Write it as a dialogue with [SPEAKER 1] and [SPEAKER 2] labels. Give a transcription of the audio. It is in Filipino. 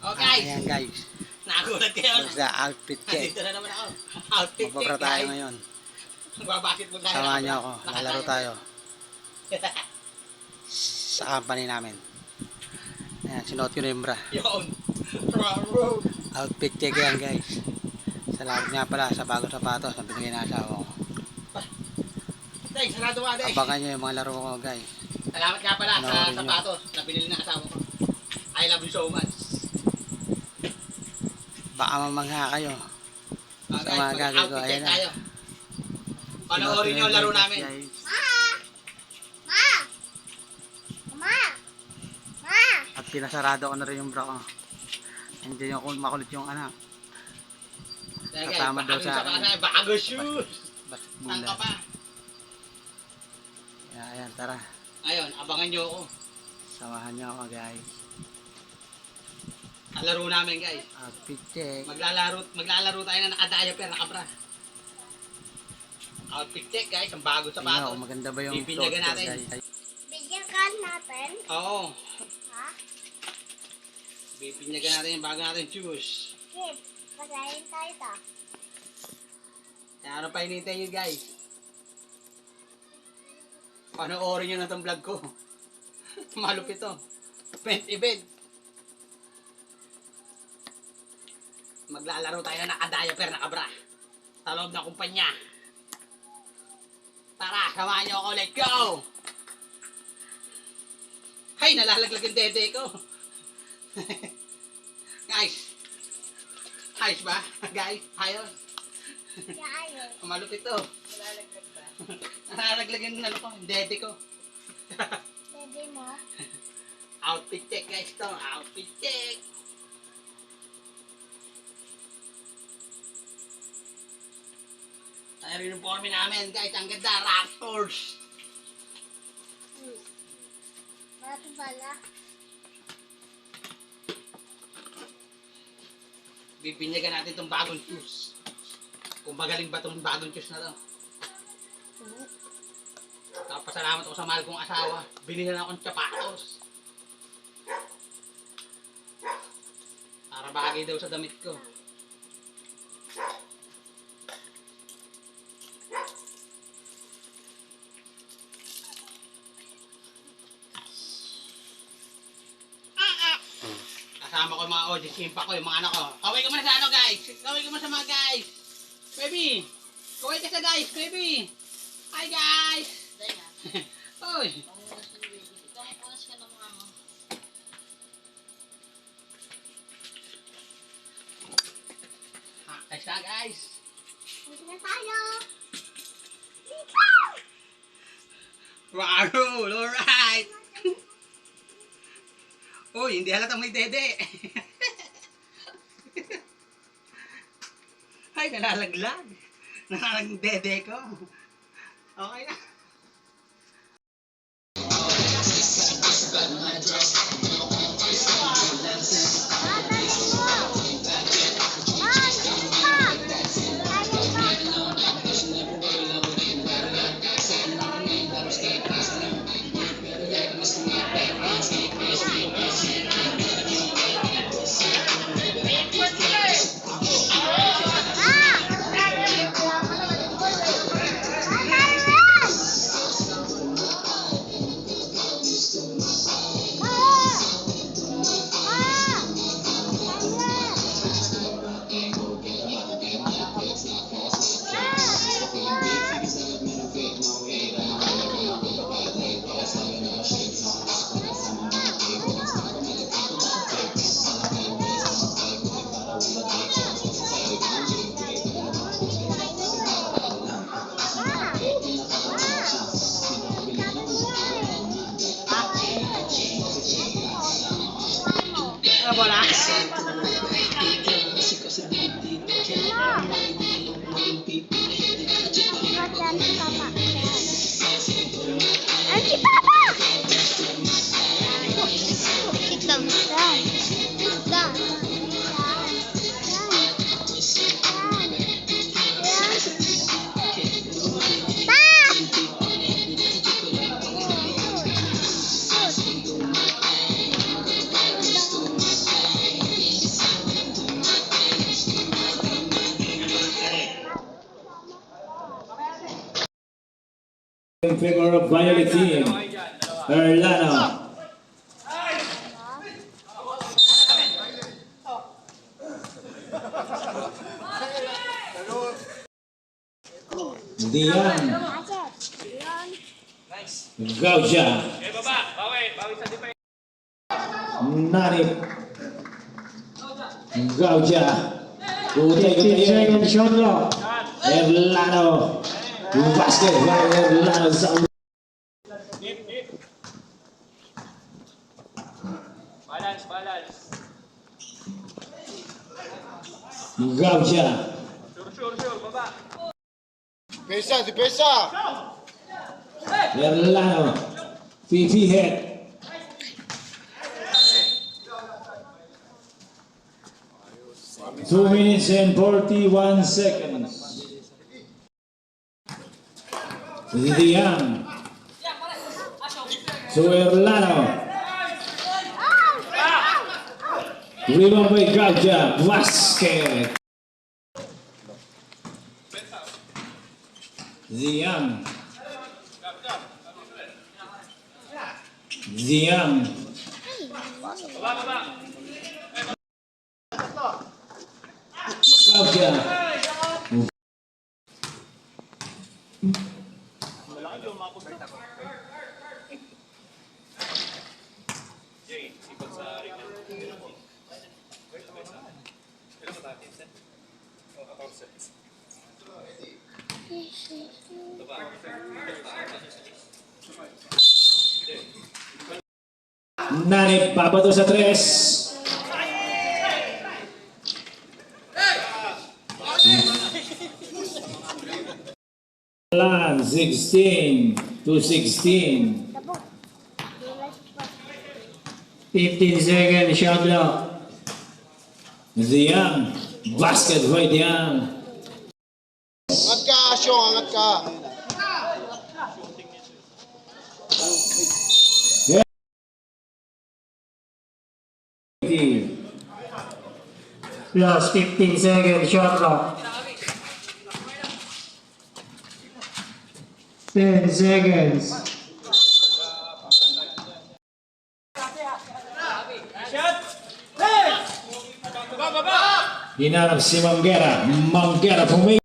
[SPEAKER 1] Okay.
[SPEAKER 2] Ayan guys.
[SPEAKER 1] Nagulat kayo.
[SPEAKER 2] Sa outfit check.
[SPEAKER 1] Dito na naman ako. Outfit check,
[SPEAKER 2] Magbabara tayo
[SPEAKER 1] guys.
[SPEAKER 2] ngayon.
[SPEAKER 1] Magbabakit mo tayo.
[SPEAKER 2] Samahan niyo ako. Lalaro tayo. Sa company namin. Ayan, sinuot ko na yung bra.
[SPEAKER 1] Yun.
[SPEAKER 2] Outfit check yan guys. Salamat nga pala sa bagong sapatos na binigay na asawa ko.
[SPEAKER 1] Day, sarado ka, Day.
[SPEAKER 2] Abangan nyo yung mga laro ko guys.
[SPEAKER 1] Salamat nga pala sa
[SPEAKER 2] Panoorin nyo.
[SPEAKER 1] sapatos na binili ng asawa ko. I love you so much.
[SPEAKER 2] Baka mamangha kayo.
[SPEAKER 1] Okay,
[SPEAKER 2] Sa mga gagawin ko,
[SPEAKER 1] outfit check
[SPEAKER 2] ayan na.
[SPEAKER 1] tayo. Panoorin nyo ang laro namin.
[SPEAKER 2] Guys. At pinasarado ko na rin yung bra ko. Hindi yung makulit yung anak. Kasama daw sa akin.
[SPEAKER 1] Bago shoes.
[SPEAKER 2] Basketball.
[SPEAKER 1] Saan ka pa?
[SPEAKER 2] Ayan, tara.
[SPEAKER 1] Ayun, abangan nyo ako.
[SPEAKER 2] Samahan nyo ako guys.
[SPEAKER 1] Ang laro namin, guys.
[SPEAKER 2] Outfit check.
[SPEAKER 1] Maglalaro tayo na naka-diaper, naka-bra. Outfit check, guys. Ang bago sa
[SPEAKER 2] Tingnan
[SPEAKER 1] pato.
[SPEAKER 2] ko, maganda ba yung
[SPEAKER 1] Bibinyagan
[SPEAKER 2] suot ko,
[SPEAKER 1] natin.
[SPEAKER 2] guys?
[SPEAKER 3] Bigyan ka natin?
[SPEAKER 1] Oo.
[SPEAKER 3] Ha?
[SPEAKER 1] Bibinyagan natin yung bago natin shoes.
[SPEAKER 3] Kid, pagayin tayo ito.
[SPEAKER 1] Kaya ano pa hinihintay nyo, guys? Panoorin nyo na itong vlog ko. Malupit to. Event. Maglalaro tayo na naka-diaper, naka-bra. Sa loob ng kumpanya. Tara, samahan nyo ako. Let's go! Hay, nalalaglag yung dede ko. Guys. Ayos ba? Guys, ayos.
[SPEAKER 3] Kaya
[SPEAKER 1] Malupit to. Nalalaglag yung ano ko, yung dede ko.
[SPEAKER 3] Dede mo?
[SPEAKER 1] Outfit check guys to. Outfit check. Tayo rin yung forme namin guys. Ang ganda. Raptors.
[SPEAKER 3] Bato bala.
[SPEAKER 1] Bibinyagan natin itong bagong shoes. Kung magaling ba itong bagong shoes na to. Pasalamat ako sa mahal kong asawa. Binili na akong sapatos. Para bagay daw sa damit ko. Kasama ko yung mga audience, simpa ko, yung mga anak ko. Kaway ka muna sa ano guys. Kaway ka muna sa mga guys. Baby. Kaway ka sa guys, baby. Hi guys. Oy. Ayos na guys.
[SPEAKER 3] Hindi na tayo.
[SPEAKER 1] Wow, alright. Uy, hindi halatang may dede. Ay, nalalaglag. Nalalaglag dede ko. Okay na. Wala.
[SPEAKER 3] Si Papa! Sit down. Sit down.
[SPEAKER 4] In favor of Violet team, Erlano. Dian Gauja. Narip Gauja. 15 seconds shot clock. Erlano. Basket by Erlano.
[SPEAKER 5] Balance.
[SPEAKER 4] Gauja.
[SPEAKER 5] Sure, baba.
[SPEAKER 6] Depensa!
[SPEAKER 4] Erlano. Fifi head. Two minutes and 41 seconds. Dian. To Erlano. Rebound by Gauja. Basket. Dian. Gauja. Narip papato sa 3. Lan 16 to 16. 15 seconds shot clock. Dian. Basket by Dian.
[SPEAKER 6] Angat ka, Asyong, angat ka.
[SPEAKER 4] Plus 15 seconds shot clock. 10 seconds. Hinarap si Manguera. Manguera pumili.